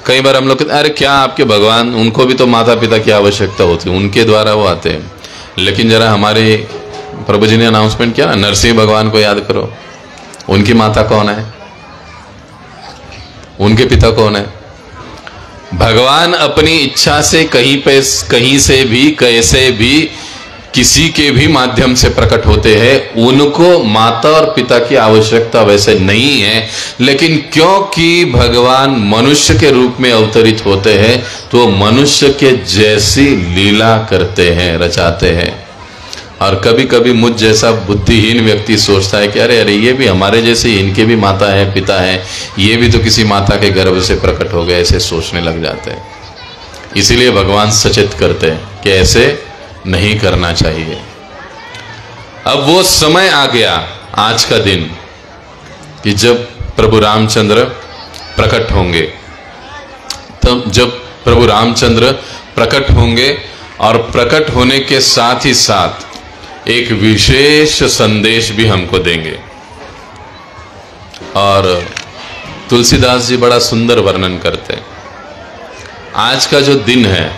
कई बार हम लोग कहते हैं, अरे क्या आपके भगवान, उनको भी तो माता पिता की आवश्यकता होती है, उनके द्वारा वो आते हैं। लेकिन जरा हमारे प्रभु जी ने अनाउंसमेंट किया ना, नरसिंह भगवान को याद करो, उनकी माता कौन है, उनके पिता कौन है। भगवान अपनी इच्छा से कहीं से भी कैसे भी किसी के भी माध्यम से प्रकट होते हैं, उनको माता और पिता की आवश्यकता वैसे नहीं है, लेकिन क्योंकि भगवान मनुष्य के रूप में अवतरित होते हैं तो मनुष्य के जैसी लीला करते हैं, रचाते हैं। और कभी कभी मुझ जैसा बुद्धिहीन व्यक्ति सोचता है कि अरे अरे ये भी हमारे जैसे, इनके भी माता है पिता है, ये भी तो किसी माता के गर्भ से प्रकट हो गए, ऐसे सोचने लग जाते हैं। इसीलिए भगवान सचेत करते हैं कि ऐसे नहीं करना चाहिए। अब वो समय आ गया, आज का दिन, कि जब प्रभु रामचंद्र प्रकट होंगे। तब जब प्रभु रामचंद्र प्रकट होंगे और प्रकट होने के साथ ही साथ एक विशेष संदेश भी हमको देंगे। और तुलसीदास जी बड़ा सुंदर वर्णन करते हैं। आज का जो दिन है,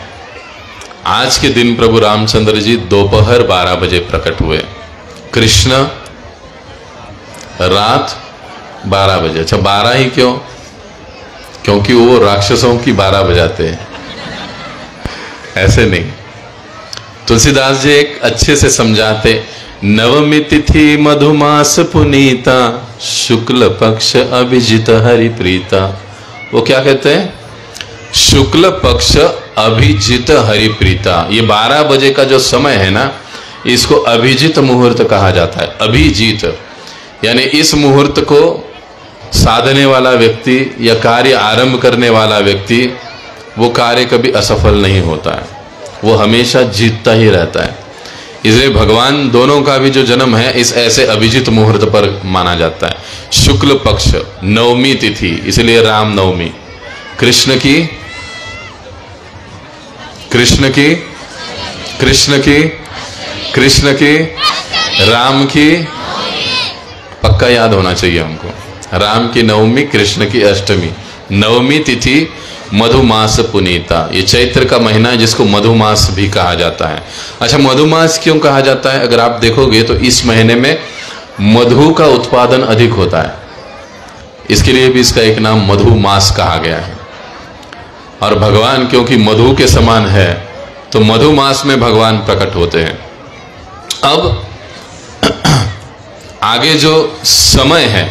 आज के दिन प्रभु रामचंद्र जी दोपहर 12 बजे प्रकट हुए। कृष्ण रात 12 बजे। अच्छा 12 ही क्यों? क्योंकि वो राक्षसों की 12 बजाते हैं, ऐसे नहीं। तुलसीदास जी एक अच्छे से समझाते, नवमी तिथि मधुमास पुनीता, शुक्ल पक्ष अभिजित हरि प्रीता। वो क्या कहते हैं? शुक्ल पक्ष अभिजित हरि प्रीता। ये 12 बजे का जो समय है ना, इसको अभिजित मुहूर्त कहा जाता है। अभिजित यानी इस मुहूर्त को साधने वाला व्यक्ति या कार्य आरंभ करने वाला व्यक्ति, वो कार्य कभी असफल नहीं होता है, वो हमेशा जीतता ही रहता है। इसलिए भगवान दोनों का भी जो जन्म है इस ऐसे अभिजित मुहूर्त पर माना जाता है। शुक्ल पक्ष नवमी तिथि, इसलिए राम नवमी। कृष्ण की कृष्ण की कृष्ण की कृष्ण की राम की, पक्का याद होना चाहिए हमको। राम की नवमी, कृष्ण की अष्टमी। नवमी तिथि मधुमास पुनीता। ये चैत्र का महीना है जिसको मधुमास भी कहा जाता है। अच्छा मधुमास क्यों कहा जाता है? अगर आप देखोगे तो इस महीने में मधु का उत्पादन अधिक होता है, इसके लिए भी इसका एक नाम मधुमास कहा गया है। और भगवान क्योंकि मधु के समान है तो मधुमास में भगवान प्रकट होते हैं। अब आगे जो समय है,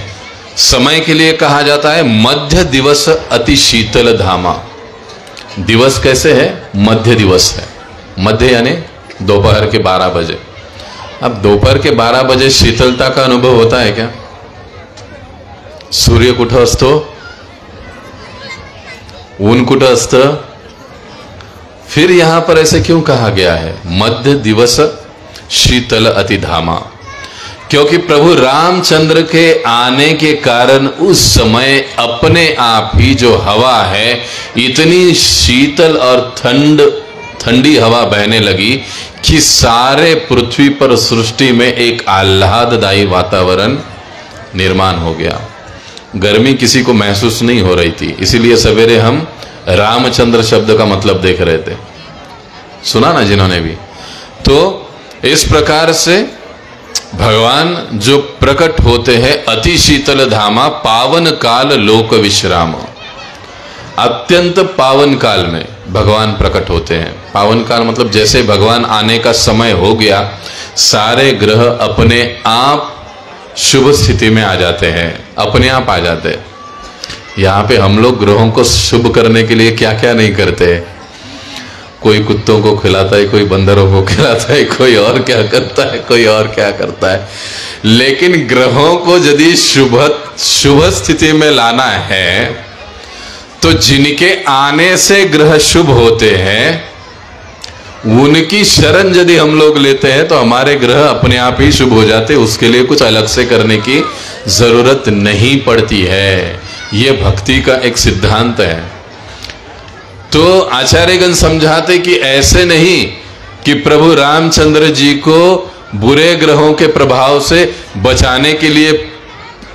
समय के लिए कहा जाता है मध्य दिवस अति शीतल धामा। दिवस कैसे है? मध्य दिवस है। मध्य यानी दोपहर के 12 बजे। अब दोपहर के 12 बजे शीतलता का अनुभव होता है क्या? सूर्य कुठं असतो? ऊन कुठं असतं? फिर यहां पर ऐसे क्यों कहा गया है मध्य दिवस शीतल अतिधामा? क्योंकि प्रभु रामचंद्र के आने के कारण उस समय अपने आप ही जो हवा है इतनी शीतल और ठंडी हवा बहने लगी कि सारे पृथ्वी पर सृष्टि में एक आह्लाददायी वातावरण निर्माण हो गया। गर्मी किसी को महसूस नहीं हो रही थी, इसीलिए सवेरे हम रामचंद्र शब्द का मतलब देख रहे थे, सुना ना जिन्होंने भी। तो इस प्रकार से भगवान जो प्रकट होते हैं अति शीतल धामा, पावन काल लोक विश्राम। अत्यंत पावन काल में भगवान प्रकट होते हैं। पावन काल मतलब जैसे भगवान आने का समय हो गया, सारे ग्रह अपने आप शुभ स्थिति में आ जाते हैं, अपने आप आ जाते हैं। यहाँ पे हम लोग ग्रहों को शुभ करने के लिए क्या क्या नहीं करते हैं। कोई कुत्तों को खिलाता है, कोई बंदरों को खिलाता है, कोई और क्या करता है, कोई और क्या करता है। लेकिन ग्रहों को यदि शुभ स्थिति में लाना है तो जिनके आने से ग्रह शुभ होते हैं उनकी शरण यदि हम लोग लेते हैं तो हमारे ग्रह अपने आप ही शुभ हो जाते हैं। उसके लिए कुछ अलग से करने की जरूरत नहीं पड़ती है। यह भक्ति का एक सिद्धांत है। तो आचार्यगण समझाते कि ऐसे नहीं कि प्रभु रामचंद्र जी को बुरे ग्रहों के प्रभाव से बचाने के लिए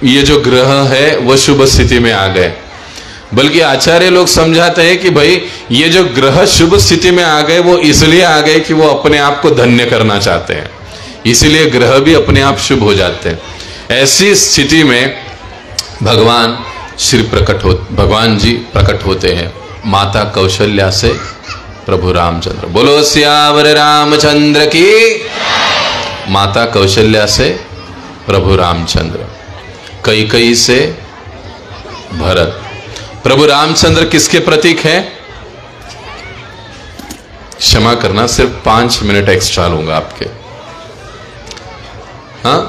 ये जो ग्रह है वो शुभ स्थिति में आ गए, बल्कि आचार्य लोग समझाते हैं कि भाई ये जो ग्रह शुभ स्थिति में आ गए वो इसलिए आ गए कि वो अपने आप को धन्य करना चाहते हैं, इसलिए ग्रह भी अपने आप शुभ हो जाते हैं। ऐसी स्थिति में भगवान जी प्रकट होते हैं। माता कौशल्या से प्रभु रामचंद्र। बोलो सियावर रामचंद्र की। माता कौशल्या से प्रभु रामचंद्र, कैकेयी से भरत। प्रभु रामचंद्र किसके प्रतीक हैं? क्षमा करना, सिर्फ 5 मिनट एक्स्ट्रा लूंगा आपके। हाँ,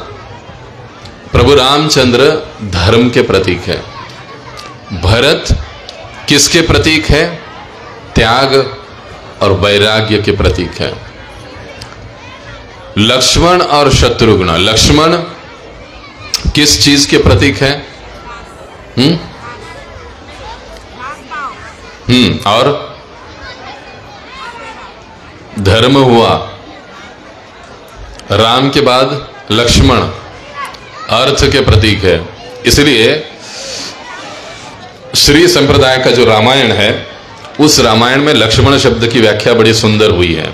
प्रभु रामचंद्र धर्म के प्रतीक है। भरत किसके प्रतीक है? त्याग और वैराग्य के प्रतीक है। लक्ष्मण और शत्रुघ्न, लक्ष्मण किस चीज के प्रतीक है? और धर्म हुआ। राम के बाद लक्ष्मण अर्थ के प्रतीक है। इसलिए श्री संप्रदाय का जो रामायण है, उस रामायण में लक्ष्मण शब्द की व्याख्या बड़ी सुंदर हुई है।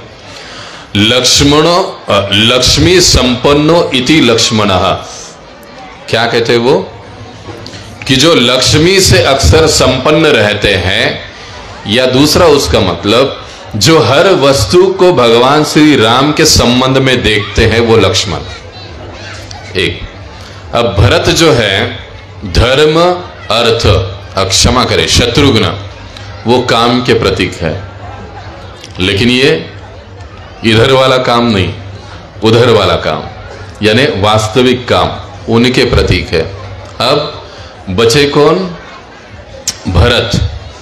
लक्ष्मणो लक्ष्मी संपन्नो इति लक्ष्मणः। क्या कहते हैं वो? कि जो लक्ष्मी से अक्सर संपन्न रहते हैं, या दूसरा उसका मतलब जो हर वस्तु को भगवान श्री राम के संबंध में देखते हैं, वो लक्ष्मण। एक अब भरत जो है धर्म अर्थ, क्षमा करे शत्रुघ्न, वो काम के प्रतीक है। लेकिन ये इधर वाला काम नहीं, उधर वाला काम, यानी वास्तविक काम, उनके प्रतीक है। अब बचे कौन? भरत।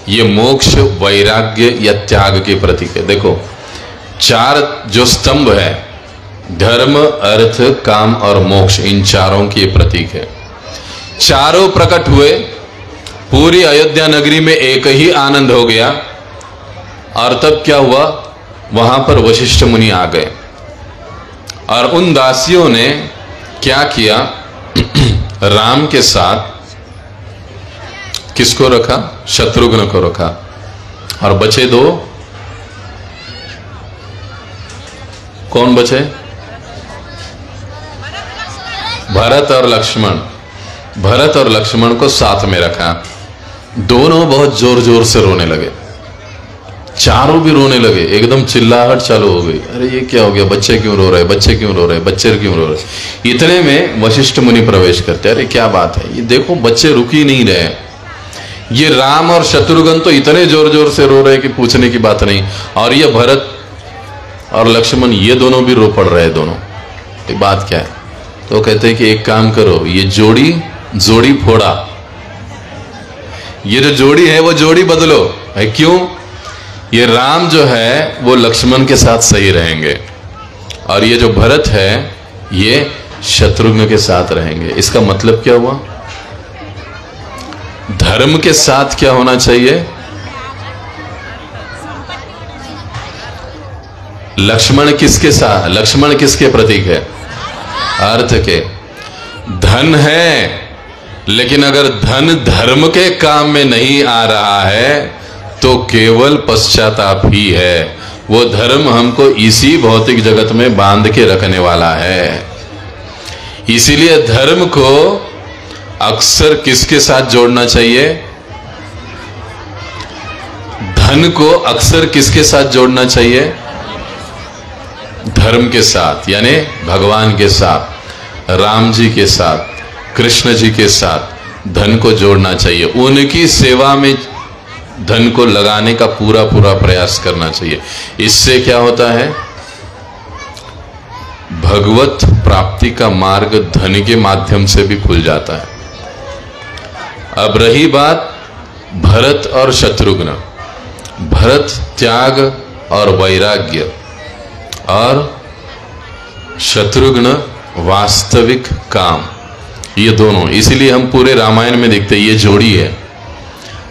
ये मोक्ष, वैराग्य या त्याग के प्रतीक है। देखो 4 जो स्तंभ है, धर्म अर्थ काम और मोक्ष, इन चारों के प्रतीक है। चारों प्रकट हुए, पूरी अयोध्या नगरी में एक ही आनंद हो गया। और तब क्या हुआ? वहां पर वशिष्ठ मुनि आ गए और उन दासियों ने क्या किया? राम के साथ किसको रखा? शत्रुघ्न को रखा। और बचे 2, कौन बचे? भरत और लक्ष्मण। भरत और लक्ष्मण को साथ में रखा। दोनों बहुत जोर जोर से रोने लगे, चारों भी रोने लगे, एकदम चिल्लाहट चालू हो गई। अरे ये क्या हो गया? बच्चे क्यों रो रहे? बच्चे क्यों रो रहे? बच्चे क्यों रो रहे? इतने में वशिष्ठ मुनि प्रवेश करते। अरे क्या बात है? ये देखो बच्चे रुक ही नहीं रहे। ये राम और शत्रुघ्न तो इतने जोर जोर से रो रहे कि पूछने की बात नहीं, और ये भरत और लक्ष्मण, ये दोनों भी रो पड़ रहे दोनों। ये बात क्या है? तो कहते हैं कि एक काम करो, ये जोड़ी फोड़ा, ये जो जोड़ी है वो जोड़ी बदलो। है क्यों? ये राम जो है वो लक्ष्मण के साथ सही रहेंगे, और ये जो भरत है ये शत्रुघ्न के साथ रहेंगे। इसका मतलब क्या हुआ? धर्म के साथ क्या होना चाहिए? लक्ष्मण किसके साथ? लक्ष्मण किसके प्रतीक है? अर्थ के। धन है, लेकिन अगर धन धर्म के काम में नहीं आ रहा है तो केवल पश्चाताप ही है। वो धर्म हमको इसी भौतिक जगत में बांध के रखने वाला है। इसीलिए धर्म को अक्सर किसके साथ जोड़ना चाहिए? धन को अक्सर किसके साथ जोड़ना चाहिए? धर्म के साथ, यानी भगवान के साथ, राम जी के साथ, कृष्ण जी के साथ धन को जोड़ना चाहिए। उनकी सेवा में धन को लगाने का पूरा प्रयास करना चाहिए। इससे क्या होता है? भगवत प्राप्ति का मार्ग धन के माध्यम से भी खुल जाता है। अब रही बात भरत और शत्रुघ्न। भरत त्याग और वैराग्य, और शत्रुघ्न वास्तविक काम, ये दोनों। इसीलिए हम पूरे रामायण में देखते हैं ये जोड़ी है।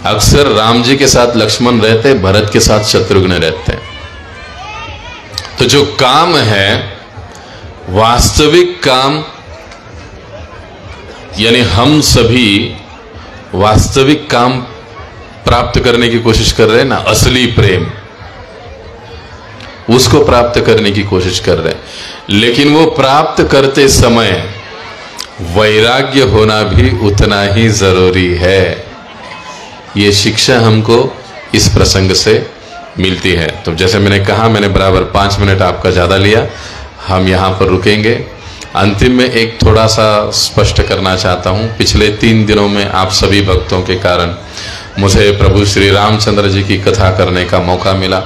अक्सर राम जी के साथ लक्ष्मण रहते, भरत के साथ शत्रुघ्न रहते हैं। तो जो काम है, वास्तविक काम, यानी हम सभी वास्तविक काम प्राप्त करने की कोशिश कर रहे हैं ना, असली प्रेम, उसको प्राप्त करने की कोशिश कर रहे हैं। लेकिन वो प्राप्त करते समय वैराग्य होना भी उतना ही जरूरी है। ये शिक्षा हमको इस प्रसंग से मिलती है। तो जैसे मैंने कहा, मैंने बराबर 5 मिनट आपका ज़्यादा लिया, हम यहाँ पर रुकेंगे। अंतिम में एक थोड़ा सा स्पष्ट करना चाहता हूँ। पिछले 3 दिनों में आप सभी भक्तों के कारण मुझे प्रभु श्री रामचंद्र जी की कथा करने का मौका मिला।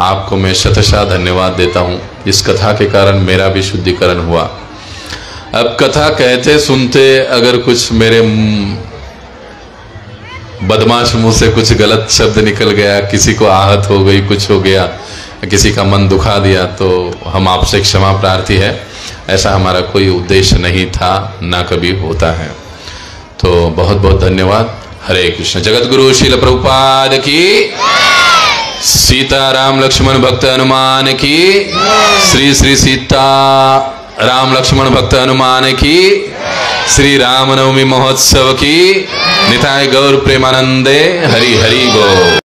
आपको मैं शतशः धन्यवाद देता हूँ। इस कथा के कारण मेरा भी शुद्धिकरण हुआ। अब कथा कहते सुनते अगर कुछ मेरे बदमाश मुंह से कुछ गलत शब्द निकल गया, किसी को आहत हो गई, कुछ हो गया, किसी का मन दुखा दिया, तो हम आपसे क्षमा प्रार्थी है। ऐसा हमारा कोई उद्देश्य नहीं था, ना कभी होता है। तो बहुत बहुत धन्यवाद। हरे कृष्ण। जगत गुरु श्रील प्रभुपाद की, सीता राम लक्ष्मण भक्त हनुमान की, श्री श्री सीता राम लक्ष्मण भक्त हनुमान की, श्री रामनवमी महोत्सव की, निताय गौर प्रेमानंदे। हरि हरि बोल।